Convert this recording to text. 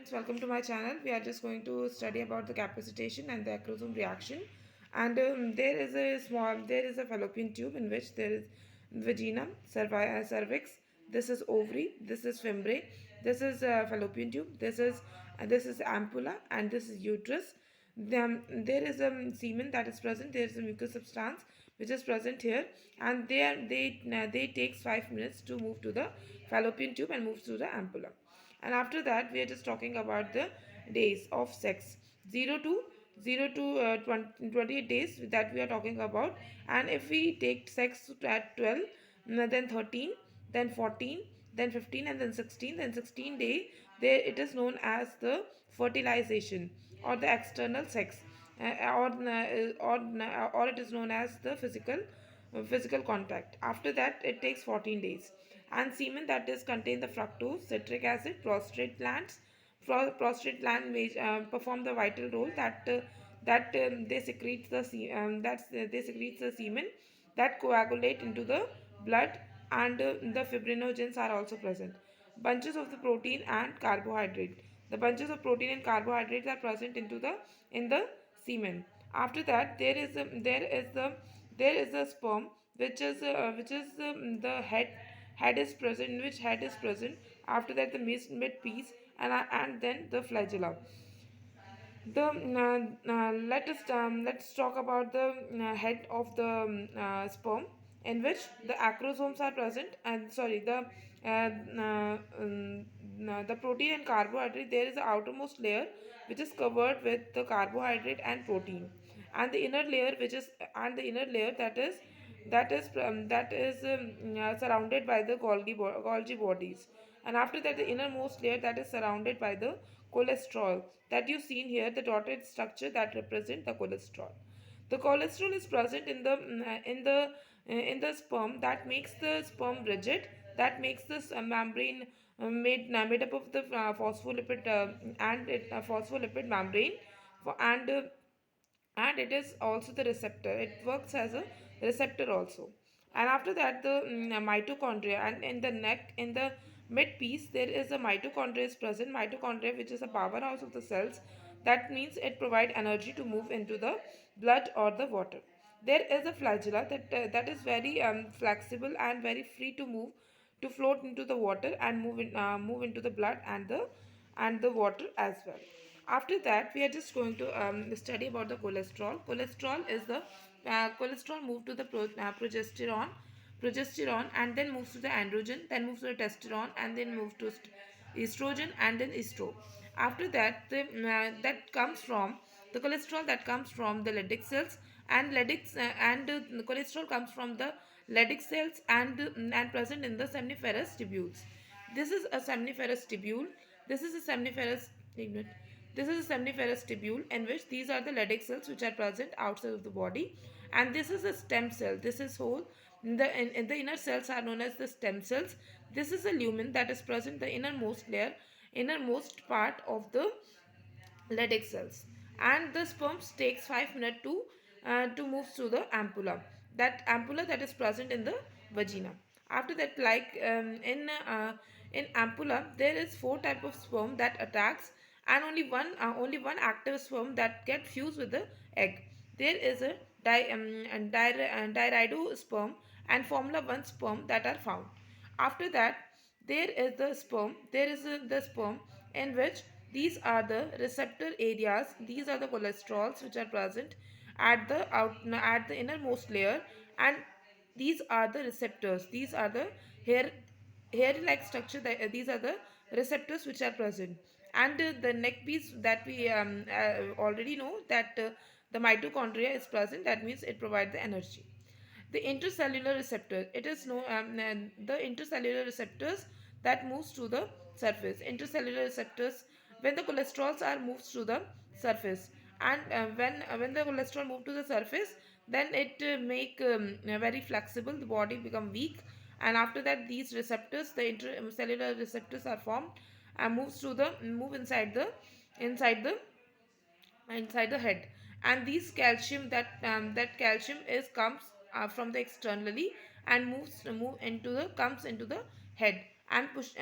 Welcome to my channel. We are just going to study about the capacitation and the acrosome reaction. And there is a fallopian tube in which there is vagina, cervix. This is ovary. This is fimbriae. This is fallopian tube. This is ampulla, and this is uterus. There is a semen that is present. There is a mucous substance which is present here, and they takes 5 minutes to move to the fallopian tube and move to the ampulla. And after that, we are just talking about the days of sex. 0 to 0 to 28 days that we are talking about. And if we take sex at 12, then 13, then 14, then 15, and then 16, then 16 day, there it is known as the fertilization or the external sex, or it is known as the physical contact. After that, it takes 14 days. And semen that is contain the fructose, citric acid, prostate glands. Prostate gland may perform the vital role that they secrete they secrete the semen that coagulate into the blood, and the fibrinogens are also present. Bunches of the protein and carbohydrate. The bunches of protein and carbohydrates are present in the semen. After that, there is a sperm which is the head is present, in which head is present. After that, the mid piece, and then the flagella. Let's talk about the head of the sperm, in which the acrosomes are present, and sorry, the protein and carbohydrate. There is the outermost layer which is covered with the carbohydrate and protein, and the inner layer the inner layer that is surrounded by the Golgi bodies. And after that, the innermost layer that is surrounded by the cholesterol that you seen here, the dotted structure that represent the cholesterol. The cholesterol is present in the sperm, that makes the sperm rigid, that makes this membrane made up of the phospholipid membrane, and it is also the receptor. It works as a receptor also. And after that, the mitochondria, and in the neck, in the mid piece, there is a mitochondria is present. Mitochondria, which is a powerhouse of the cells, that means it provide energy to move into the blood or the water. There is a flagella that is very flexible and very free to move, to float into the water and move into the blood and the water as well. After that, we are just going to study about the cholesterol. Cholesterol move to the progesterone, and then moves to the androgen, then moves to the testosterone, and then move to estrogen, and then estro. After that, that comes from the cholesterol that comes from the Leydig cells, and the cholesterol comes from the Leydig cells, and present in the seminiferous tubules. This is a seminiferous tubule. This is a seminiferous ignore. This is a seminiferous tubule, in which these are the Leydig cells which are present outside of the body, and this is a stem cell. This is whole. In the inner cells are known as the stem cells. This is a lumen that is present the innermost layer, innermost part of the Leydig cells. And the sperms takes 5 minutes to move through the ampulla. That ampulla that is present in the vagina. After that, like in ampulla, there is four type of sperm that attacks, and only one active sperm that get fused with the egg. There is a diridosperm and formula 1 sperm that are found. After that, there is the sperm, in which these are the receptor areas. These are the cholesterols which are present at the innermost layer, and these are the receptors. These are the hair like structure. These are the receptors which are present. And the neck piece that we already know that the mitochondria is present. That means it provides the energy. The intercellular receptor, it is no the intercellular receptors that moves to the surface. Intercellular receptors, when the cholesterols are moved to the surface, and when the cholesterol move to the surface, then it make very flexible, the body become weak. And after that, these receptors, the intercellular receptors are formed and move inside the inside the head. And these calcium that calcium is comes from the externally, and move into the comes into the head, and push